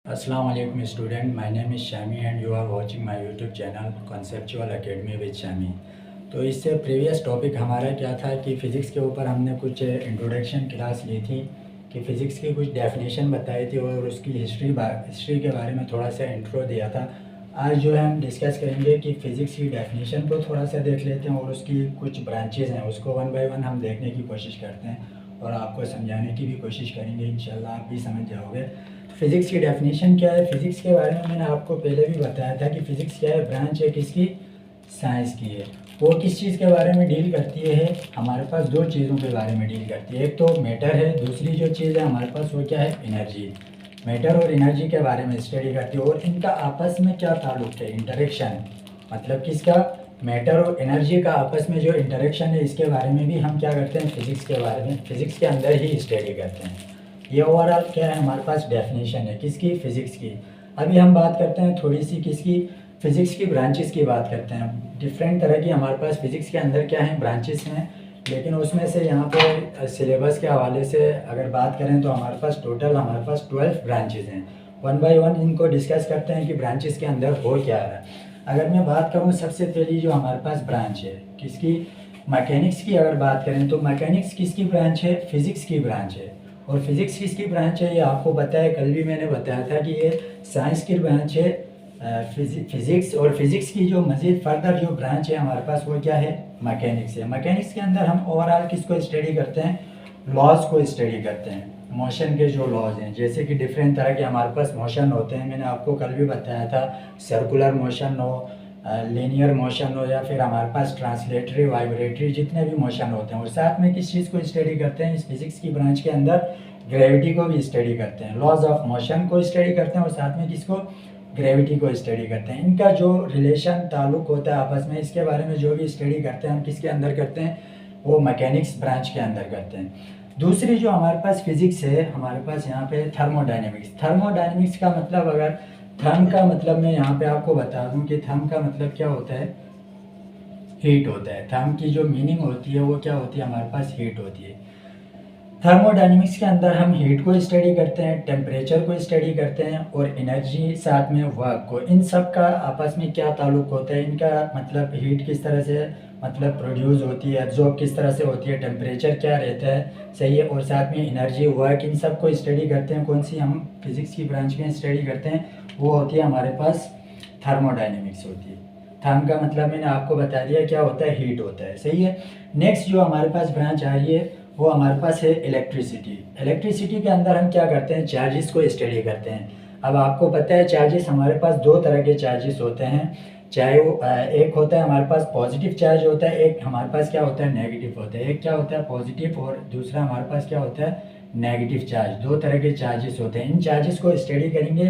अस्सलाम वालेकुम student, my name is Shami and you are watching my YouTube channel conceptual academy with Shami. तो इससे previous topic हमारा क्या था कि फ़िज़िक्स के ऊपर हमने कुछ इंट्रोडक्शन क्लास ली थी कि फ़िज़िक्स की कुछ डेफिनेशन बताई थी और उसकी हिस्ट्री के बारे में थोड़ा सा इंट्रो दिया था। आज जो है हम डिस्कस करेंगे कि फ़िज़िक्स की डेफिनेशन को थोड़ा सा देख लेते हैं और उसकी कुछ ब्रांचेज़ हैं उसको वन बाय वन हम देखने की कोशिश करते हैं और आपको समझाने की भी कोशिश करेंगे। इंशाल्लाह आप भी समझ जाओगे। फ़िज़िक्स की डेफिनेशन क्या है? फ़िज़िक्स के बारे में मैंने आपको पहले भी बताया था कि फ़िज़िक्स क्या है, ब्रांच है किसकी, साइंस की है। वो किस चीज़ के बारे में डील करती है? हमारे पास दो चीज़ों के बारे में डील करती है, एक तो मैटर है, दूसरी जो चीज़ है हमारे पास वो क्या है, एनर्जी। मैटर और एनर्जी के बारे में स्टडी करती है और इनका आपस में क्या ताल्लुक है, इंटरेक्शन, मतलब किसका, मैटर और एनर्जी का आपस में जो इंटरेक्शन है इसके बारे में भी हम क्या करते हैं, फ़िज़िक्स के बारे में फ़िज़िक्स के अंदर ही स्टडी करते हैं। ये ओवरऑल क्या है, हमारे पास डेफिनेशन है किसकी, फ़िज़िक्स की। अभी हम बात करते हैं थोड़ी सी किसकी, फ़िज़िक्स की ब्रांचेस की बात करते हैं। डिफरेंट तरह की हमारे पास फ़िज़िक्स के अंदर क्या है, ब्रांचेस हैं, लेकिन उसमें से यहाँ पे सिलेबस के हवाले से अगर बात करें तो हमारे पास टोटल 12 ब्रांचेस हैं। वन बाय वन इनको डिस्कस करते हैं कि ब्रांचेस के अंदर हो क्या रहा है। अगर मैं बात करूँ सबसे पहली जो हमारे पास ब्रांच है किसकी, मैकेनिक्स की अगर बात करें तो मैकेनिक्स किसकी ब्रांच है, फ़िज़िक्स की ब्रांच है। और फिज़िक्स किसकी ब्रांच है, ये आपको पता है, कल भी मैंने बताया था कि ये साइंस की ब्रांच है। फिज़िक्स और फिज़िक्स की जो मज़ीद फर्दर जो ब्रांच है हमारे पास वो क्या है, मैकेनिक्स है। मैकेनिक्स के अंदर हम ओवरऑल किसको स्टडी करते हैं, लॉज को स्टडी करते हैं, मोशन के जो लॉज हैं, जैसे कि डिफरेंट तरह के हमारे पास मोशन होते हैं। मैंने आपको कल भी बताया था, सर्कुलर मोशन हो, लीनियर मोशन हो, या फिर हमारे पास ट्रांसलेटरी, वाइब्रेटरी, जितने भी मोशन होते हैं। और साथ में किस चीज़ को स्टडी करते हैं इस फिज़िक्स की ब्रांच के अंदर, ग्रेविटी को भी स्टडी करते हैं, लॉज ऑफ मोशन को स्टडी करते हैं और साथ में किसको, ग्रेविटी को स्टडी करते हैं। इनका जो रिलेशन ताल्लुक होता है आपस में, इसके बारे में जो भी स्टडी करते हैं हम किसके अंदर करते हैं, वो मैकेनिक्स ब्रांच के अंदर करते हैं। दूसरी जो हमारे पास फिज़िक्स है, हमारे पास यहाँ पे थर्मोडायनेमिक्स। थर्मोडायनेमिक्स का मतलब, अगर थर्म का मतलब मैं यहाँ पे आपको बता दूँ कि थर्म का मतलब क्या होता है, हीट होता है। थर्म की जो मीनिंग होती है वो क्या होती है, हमारे पास हीट होती है। थर्मोडायनेमिक्स के अंदर हम हीट को स्टडी करते हैं, टेम्परेचर को स्टडी करते हैं और एनर्जी, साथ में वर्क को। इन सब का आपस में क्या ताल्लुक होता है, इनका मतलब हीट किस तरह से मतलब प्रोड्यूस होती है, एब्जॉर्ब किस तरह से होती है, टेम्परेचर क्या रहता है, सही है, और साथ में एनर्जी, वर्क, इन सब को स्टडी करते हैं। कौन सी हम फिज़िक्स की ब्रांच में स्टडी करते हैं, वो होती है हमारे पास थर्मोडायनेमिक्स होती है। थर्म का मतलब मैंने आपको बता दिया क्या होता है, हीट होता है, सही है। नेक्स्ट जो हमारे पास ब्रांच आ रही है वो हमारे पास है इलेक्ट्रिसिटी। इलेक्ट्रिसिटी के अंदर हम क्या करते हैं, चार्जेस को स्टडी करते हैं। अब आपको पता है चार्जेस, हमारे पास दो तरह के चार्जेस होते हैं, चाहे वो एक होता है हमारे पास पॉजिटिव चार्ज होता है, एक हमारे पास क्या होता है, नेगेटिव होता है। एक क्या होता है, पॉजिटिव, और दूसरा हमारे पास क्या होता है, नेगेटिव चार्ज। दो तरह के चार्जेस होते हैं। इन चार्जेस को स्टडी करेंगे,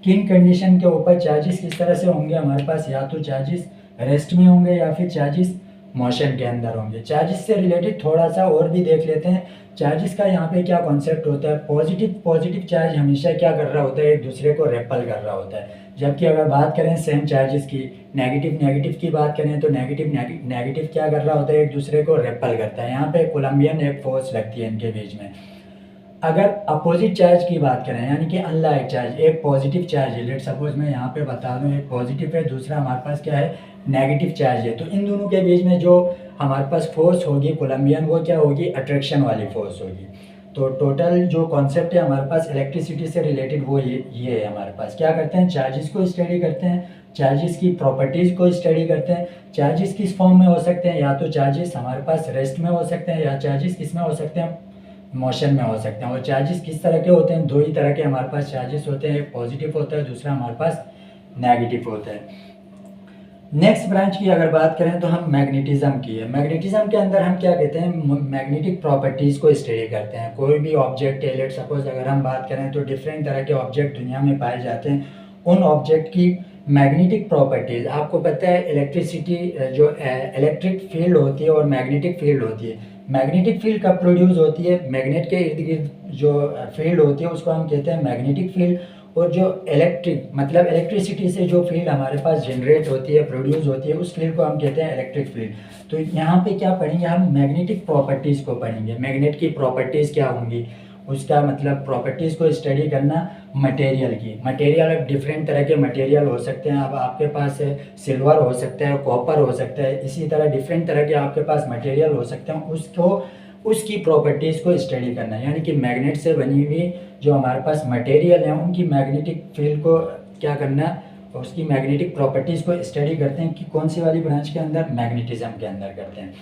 किन कंडीशन के ऊपर चार्जेस किस तरह से होंगे हमारे पास, या तो चार्जेस रेस्ट में होंगे या फिर चार्जेस मोशन के अंदर होंगे। चार्जेस से रिलेटेड थोड़ा सा और भी देख लेते हैं। चार्जेस का यहाँ पे क्या कॉन्सेप्ट होता है, पॉजिटिव चार्ज हमेशा क्या कर रहा होता है, एक दूसरे को रेपल कर रहा होता है। जबकि अगर बात करें सेम चार्जेस की, नेगेटिव की बात करें तो नेगेटिव क्या कर रहा होता है, एक दूसरे को रेपल करता है। यहाँ पे कोलम्बियन एक फोर्स लगती है इनके बीच में। अगर अपोजिट चार्ज की बात करें, यानी कि अनलाइक चार्ज, एक पॉजिटिव चार्ज है, लेट सपोज मैं यहाँ पे बता दूँ, एक पॉजिटिव है, दूसरा हमारे पास क्या है, नेगेटिव चार्ज है, तो इन दोनों के बीच में जो हमारे पास फोर्स होगी कोलम्बियन, वो क्या होगी, अट्रैक्शन वाली फोर्स होगी। तो टोटल जो कॉन्सेप्ट है हमारे पास इलेक्ट्रिसिटी से रिलेटेड वो ये है। हमारे पास क्या करते हैं, चार्जेस को स्टडी करते हैं, चार्जेस की प्रॉपर्टीज़ को स्टडी करते हैं। चार्जेस किस फॉर्म में हो सकते हैं, या तो चार्जेस हमारे पास रेस्ट में हो सकते हैं, या चार्जेस किस में हो सकते हैं, मोशन में हो सकते हैं। और चार्जेस किस तरह के होते हैं, दो ही तरह के हमारे पास चार्जेस होते हैं, एक पॉजिटिव होता है, दूसरा हमारे पास नेगेटिव होता है। नेक्स्ट ब्रांच की अगर बात करें तो हम मैग्नेटिज्म की है। मैग्नेटिज्म के अंदर हम क्या कहते हैं, मैग्नेटिक प्रॉपर्टीज़ को स्टडी करते हैं। कोई भी ऑब्जेक्ट है, लेट सपोज अगर हम बात करें तो डिफरेंट तरह के ऑब्जेक्ट दुनिया में पाए जाते हैं, उन ऑब्जेक्ट की मैग्नेटिक प्रॉपर्टीज़। आपको पता है इलेक्ट्रिसिटी, जो इलेक्ट्रिक फील्ड होती है और मैग्नेटिक फील्ड होती है। मैग्नेटिक फील्ड कब प्रोड्यूस होती है, मैग्नेट के इर्द गिर्द जो फील्ड होती है उसको हम कहते हैं मैग्नेटिक फील्ड। और जो इलेक्ट्रिक मतलब इलेक्ट्रिसिटी से जो फील्ड हमारे पास जनरेट होती है, प्रोड्यूस होती है, उस फील्ड को हम कहते हैं इलेक्ट्रिक फील्ड। तो यहाँ पे क्या पढ़ेंगे हम, मैग्नेटिक प्रॉपर्टीज़ को पढ़ेंगे। मैग्नेट की प्रॉपर्टीज़ क्या होंगी, उसका मतलब प्रॉपर्टीज़ को स्टडी करना। मटेरियल डिफरेंट तरह के मटेरियल हो सकते हैं। अब आपके पास सिल्वर हो सकता है, कॉपर हो सकता है, इसी तरह डिफरेंट तरह के आपके पास मटेरियल हो सकते हैं। उसको उसकी प्रॉपर्टीज़ को स्टडी करना है, यानी कि मैग्नेट से बनी हुई जो हमारे पास मटेरियल है उनकी मैग्नेटिक फील्ड को क्या करना है, उसकी मैग्नेटिक प्रॉपर्टीज़ को स्टडी करते हैं कि कौन सी वाली ब्रांच के अंदर, मैग्नेटिज्म के अंदर करते हैं।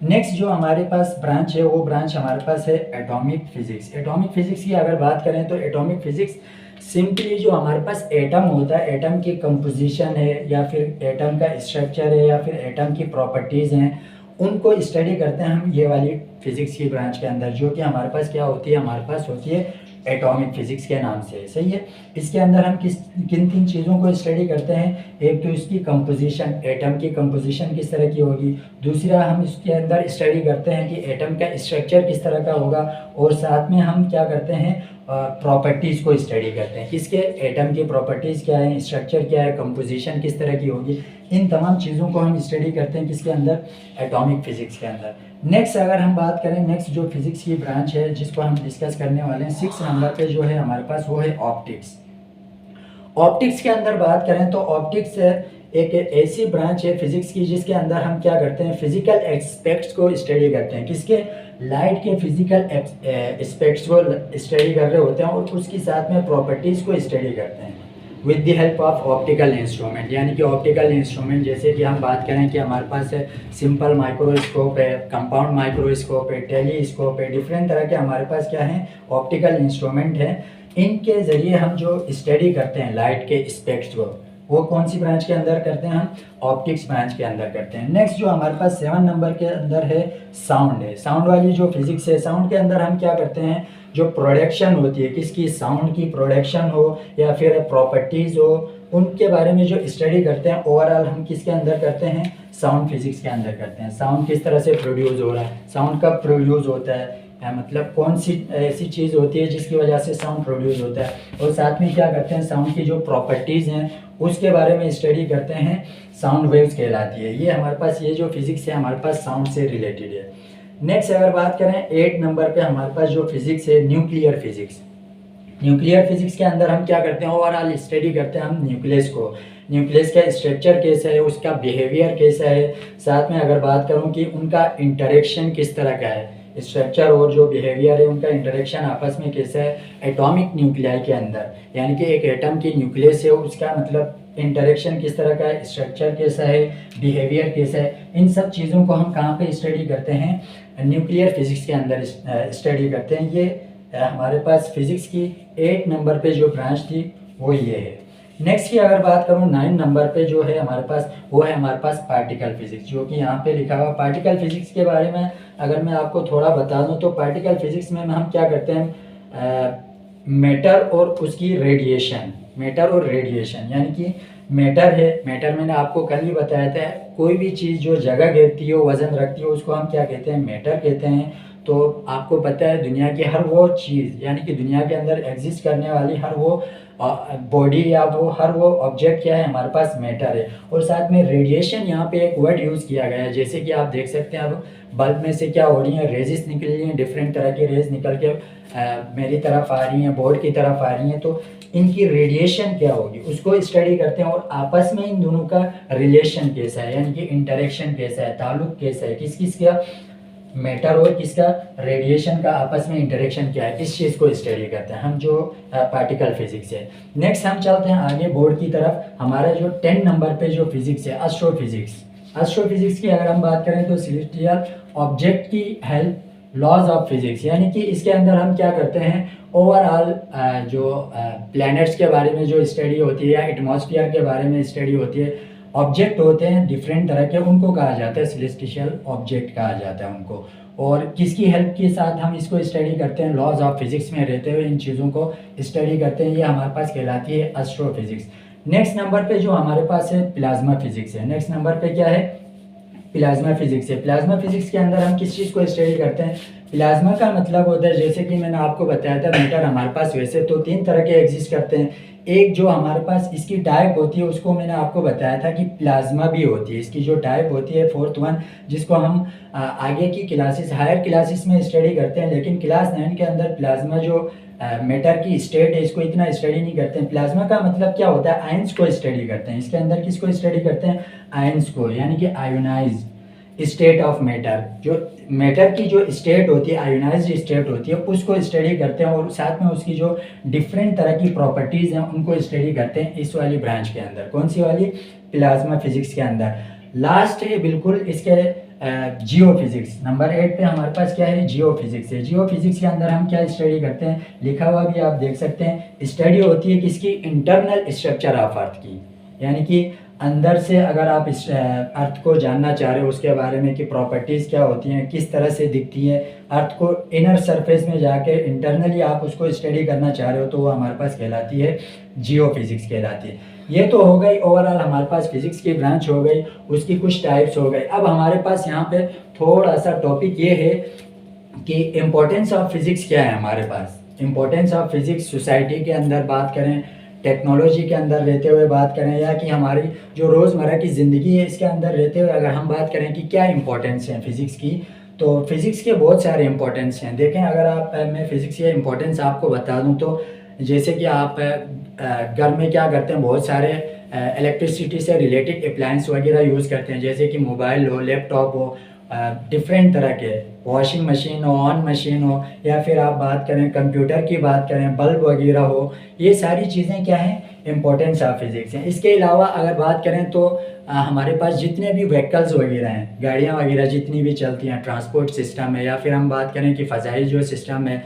नेक्स्ट जो हमारे पास ब्रांच है वो ब्रांच हमारे पास है एटॉमिक फिजिक्स। एटॉमिक फिजिक्स की अगर बात करें तो एटॉमिक फिजिक्स सिंपली जो हमारे पास एटम होता है, एटम की कंपोजिशन है या फिर एटम का स्ट्रक्चर है या फिर एटम की प्रॉपर्टीज़ हैं, उनको स्टडी करते हैं हम ये वाली फिजिक्स की ब्रांच के अंदर, जो कि हमारे पास क्या होती है, हमारे पास होती है एटॉमिक फिजिक्स के नाम से। सही है। इसके अंदर हम किन किन चीज़ों को स्टडी करते हैं, एक तो इसकी कंपोजिशन, एटम की कंपोजिशन किस तरह की होगी, दूसरा हम इसके अंदर स्टडी करते हैं कि एटम का स्ट्रक्चर किस तरह का होगा, और साथ में हम क्या करते हैं, प्रॉपर्टीज़ को स्टडी करते हैं, किसके, एटम की प्रॉपर्टीज़ क्या है, स्ट्रक्चर क्या है, कंपोजिशन किस तरह की होगी, इन तमाम चीज़ों को हम स्टडी करते हैं किसके अंदर, एटॉमिक फिजिक्स के अंदर। नेक्स्ट अगर हम बात करें, नेक्स्ट जो फिजिक्स की ब्रांच है जिसको हम डिस्कस करने वाले हैं 6 नंबर पे जो है हमारे पास, वो है ऑप्टिक्स। ऑप्टिक्स के अंदर बात करें तो ऑप्टिक्स एक ऐसी ब्रांच है फिजिक्स की जिसके अंदर हम क्या करते हैं, फिजिकल एस्पेक्ट्स को स्टडी करते हैं, किसके, लाइट के फिजिकल एस्पेक्ट्स को स्टडी कर रहे होते हैं और उसके साथ में प्रॉपर्टीज़ को स्टडी करते हैं with the help of optical instrument. यानी कि ऑप्टिकल इंस्ट्रूमेंट जैसे कि हम बात करें कि हमारे पास सिंपल माइक्रोस्कोप है, कंपाउंड माइक्रोस्कोप है, टेलीस्कोप है, डिफरेंट तरह के हमारे पास क्या हैं, ऑप्टिकल इंस्ट्रूमेंट हैं। इनके ज़रिए हम जो स्टडी करते हैं लाइट के स्पेक्ट्स को, वो कौन सी ब्रांच के अंदर करते हैं, हम ऑप्टिक्स ब्रांच के अंदर करते हैं। नेक्स्ट जो हमारे पास 7 नंबर के अंदर है साउंड है। साउंड वाली जो फिजिक्स है, साउंड के अंदर हम क्या करते हैं, जो प्रोडक्शन होती है किसकी, साउंड की प्रोडक्शन हो या फिर प्रॉपर्टीज़ हो, उनके बारे में जो स्टडी करते हैं ओवरऑल हम किसके अंदर करते हैं, साउंड फिजिक्स के अंदर करते हैं। साउंड किस तरह से प्रोड्यूस हो रहा है, साउंड कब प्रोड्यूस होता है, मतलब कौन सी ऐसी चीज़ होती है जिसकी वजह से साउंड प्रोड्यूस होता है, और साथ में क्या करते हैं, साउंड की जो प्रॉपर्टीज़ हैं उसके बारे में स्टडी करते हैं, साउंड वेव्स कहलाती है। ये हमारे पास ये जो फिजिक्स है हमारे पास साउंड से रिलेटेड है। नेक्स्ट अगर बात करें 8 नंबर पे हमारे पास जो फिजिक्स है, न्यूक्लियर फिजिक्स। न्यूक्लियर फिजिक्स के अंदर हम क्या करते हैं, ओवरऑल स्टडी करते हैं हम न्यूक्लियस को, न्यूक्लियस का स्ट्रक्चर कैसा है, उसका बिहेवियर कैसा है, साथ में अगर बात करूं कि उनका इंटरेक्शन किस तरह का है, स्ट्रक्चर और जो बिहेवियर है उनका इंटरेक्शन आपस में कैसा है एटॉमिक न्यूक्लियाई के अंदर, यानी कि एक एटम की न्यूक्लियस है उसका मतलब इंटरेक्शन किस तरह का है, स्ट्रक्चर कैसा है, बिहेवियर कैसा है, इन सब चीज़ों को हम कहाँ पे स्टडी करते हैं, न्यूक्लियर फिजिक्स के अंदर स्टडी करते हैं। ये हमारे पास फिजिक्स की 8 नंबर पे जो ब्रांच थी वो ये है। नेक्स्ट की अगर बात करूँ 9 नंबर पे जो है हमारे पास, वो है हमारे पास पार्टिकल फिजिक्स, जो कि यहाँ पे लिखा हुआ। पार्टिकल फिजिक्स के बारे में अगर मैं आपको थोड़ा बता दूँ तो पार्टिकल फिजिक्स में हम क्या करते हैं, मैटर और उसकी रेडिएशन, मैटर और रेडिएशन, यानी कि मैटर है, मैटर मैंने आपको कल ही बताया था, कोई भी चीज़ जो जगह घेरती हो, वजन रखती हो, उसको हम क्या कहते हैं, मैटर कहते हैं। तो आपको पता है दुनिया की हर वो चीज़, यानी कि दुनिया के अंदर एग्जिस्ट करने वाली हर वो बॉडी या वो हर वो ऑब्जेक्ट क्या है, हमारे पास मैटर है। और साथ में रेडिएशन, यहाँ पे एक वर्ड यूज़ किया गया है, जैसे कि आप देख सकते हैं अब बल्ब में से क्या हो रही है, रेजिस निकल रही हैं, डिफरेंट तरह की रेज निकल के मेरी तरफ आ रही हैं, बोर्ड की तरफ आ रही हैं, तो इनकी रेडिएशन क्या होगी उसको स्टडी करते हैं, और आपस में इन दोनों का रिलेशन कैसा है, यानी कि इंटरेक्शन कैसा है, ताल्लुक कैसा है, किस किस का, मैटर और किसका, रेडिएशन का आपस में इंटरेक्शन क्या है, इस चीज़ को स्टडी करते हैं हम, जो पार्टिकल फिजिक्स है। नेक्स्ट हम चलते हैं आगे बोर्ड की तरफ। हमारा जो 10 नंबर पे जो फिजिक्स है, एस्ट्रोफिजिक्स। एस्ट्रोफिजिक्स की अगर हम बात करें तो सेलेस्टियल ऑब्जेक्ट की हेल्प, लॉज ऑफ फिजिक्स, यानी कि इसके अंदर हम क्या करते हैं, ओवरऑल जो प्लैनेट्स के बारे में जो स्टडी होती है या एटमॉस्फेयर के बारे में स्टडी होती है, ऑब्जेक्ट होते हैं डिफरेंट तरह के, उनको कहा जाता है सेलेस्टियल ऑब्जेक्ट कहा जाता है उनको। और किसकी हेल्प के साथ हम इसको स्टडी करते हैं, लॉज ऑफ फिजिक्स में रहते हुए इन चीज़ों को स्टडी करते हैं, ये हमारे पास कहलाती है एस्ट्रोफिजिक्स। नेक्स्ट नंबर पे जो हमारे पास है प्लाज्मा फिजिक्स है। नेक्स्ट नंबर पे क्या है, प्लाज्मा फिजिक्स है। प्लाज्मा फिजिक्स के अंदर हम किस चीज़ को स्टडी करते हैं, प्लाज्मा का मतलब होता है, जैसे कि मैंने आपको बताया था मैटर हमारे पास वैसे तो 3 तरह के एग्जिस्ट करते हैं। एक जो हमारे पास इसकी टाइप होती है उसको मैंने आपको बताया था कि प्लाज्मा भी होती है, इसकी जो टाइप होती है 4th वन, जिसको हम आगे की क्लासेस, हायर क्लासेस में स्टडी करते हैं, लेकिन क्लास 9 के अंदर प्लाज्मा जो मैटर की स्टेट है इसको इतना स्टडी नहीं करते हैं। प्लाज्मा का मतलब क्या होता है, आयंस को स्टडी करते हैं। इसके अंदर किसको स्टडी करते हैं, आयंस को, यानी कि आयोनाइज स्टेट ऑफ मैटर, जो मैटर की जो स्टेट होती है, आयोनाइज्ड स्टेट होती है, उसको स्टडी करते हैं और साथ में उसकी जो डिफरेंट तरह की प्रॉपर्टीज़ हैं उनको स्टडी करते हैं इस वाली ब्रांच के अंदर। कौन सी वाली, प्लाज्मा फिजिक्स के अंदर। लास्ट है बिल्कुल इसके जियो फिजिक्स, नंबर 8 पे हमारे पास क्या है, जियो फिजिक्स है। जियो फिजिक्स के अंदर हम क्या स्टडी करते हैं, लिखा हुआ भी आप देख सकते हैं, स्टडी होती है किसकी, इंटरनल स्ट्रक्चर ऑफ अर्थ की, यानी कि अंदर से अगर आप इस अर्थ को जानना चाह रहे हो उसके बारे में कि प्रॉपर्टीज़ क्या होती हैं, किस तरह से दिखती है अर्थ को, इनर सरफेस में जाके इंटरनली आप उसको स्टडी करना चाह रहे हो, तो वो हमारे पास कहलाती है जियो फिजिक्स कहलाती है। ये तो हो गई ओवरऑल हमारे पास फिजिक्स की ब्रांच हो गई, उसकी कुछ टाइप्स हो गए। अब हमारे पास यहाँ पे थोड़ा सा टॉपिक ये है कि इम्पोर्टेंस ऑफ फिजिक्स क्या है हमारे पास। इम्पोर्टेंस ऑफ फिजिक्स सोसाइटी के अंदर बात करें, टेक्नोलॉजी के अंदर रहते हुए बात करें, या कि हमारी जो रोज़मर्रा की ज़िंदगी है इसके अंदर रहते हुए अगर हम बात करें कि क्या इंपॉर्टेंस है फ़िज़िक्स की, तो फिज़िक्स के बहुत सारे इंपॉर्टेंस हैं। देखें अगर आप मैं फ़िज़िक्स के इंपॉर्टेंस आपको बता दूं तो जैसे कि आप घर में क्या करते हैं, बहुत सारे इलेक्ट्रिसिटी से रिलेटेड अप्लायंस वगैरह यूज़ करते हैं, जैसे कि मोबाइल हो, लैपटॉप हो, डिफरेंट तरह के, वॉशिंग मशीन हो, ऑन मशीन हो, या फिर आप बात करें कंप्यूटर की बात करें, बल्ब वगैरह हो, ये सारी चीज़ें क्या हैं, इंपॉर्टेंस ऑफ फिज़िक्स हैं। इसके अलावा अगर बात करें तो हमारे पास जितने भी व्हीकल्स वगैरह हैं, गाड़ियाँ वगैरह जितनी भी चलती हैं, ट्रांसपोर्ट सिस्टम है, या फिर हम बात करें कि फ़ज़ाई जो सिस्टम है,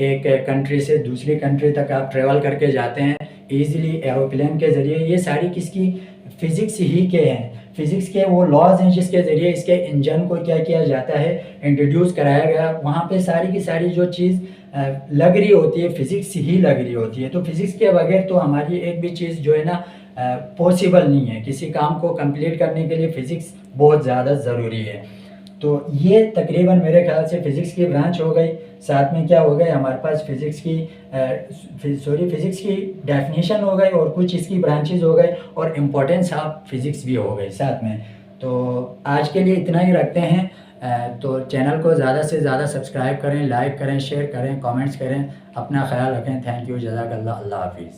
एक कंट्री से दूसरी कंट्री तक आप ट्रेवल करके जाते हैं ईज़िली एरोप्लेन के ज़रिए, ये सारी किसकी, फ़िज़िक्स ही के हैं। फिज़िक्स के वो लॉज हैं जिसके ज़रिए इसके इंजन को क्या किया जाता है, इंट्रोड्यूस कराया गया। वहाँ पे सारी की सारी जो चीज़ लग रही होती है फिज़िक्स ही लग रही होती है। तो फिज़िक्स के बगैर तो हमारी एक भी चीज़ जो है ना पॉसिबल नहीं है। किसी काम को कंप्लीट करने के लिए फ़िज़िक्स बहुत ज़्यादा ज़रूरी है। तो ये तकरीबन मेरे ख्याल से फ़िज़िक्स की ब्रांच हो गई। साथ में क्या हो गए हमारे पास फ़िज़िक्स की डेफिनेशन हो गई और कुछ इसकी ब्रांचेस हो गए और इम्पोर्टेंस ऑफ फिज़िक्स भी हो गई साथ में। तो आज के लिए इतना ही रखते हैं। तो चैनल को ज़्यादा से ज़्यादा सब्सक्राइब करें, लाइक करें, शेयर करें, कमेंट्स करें। अपना ख्याल रखें। थैंक यू, जज़ाकल्लाह, अल्लाह हाफ़िज़।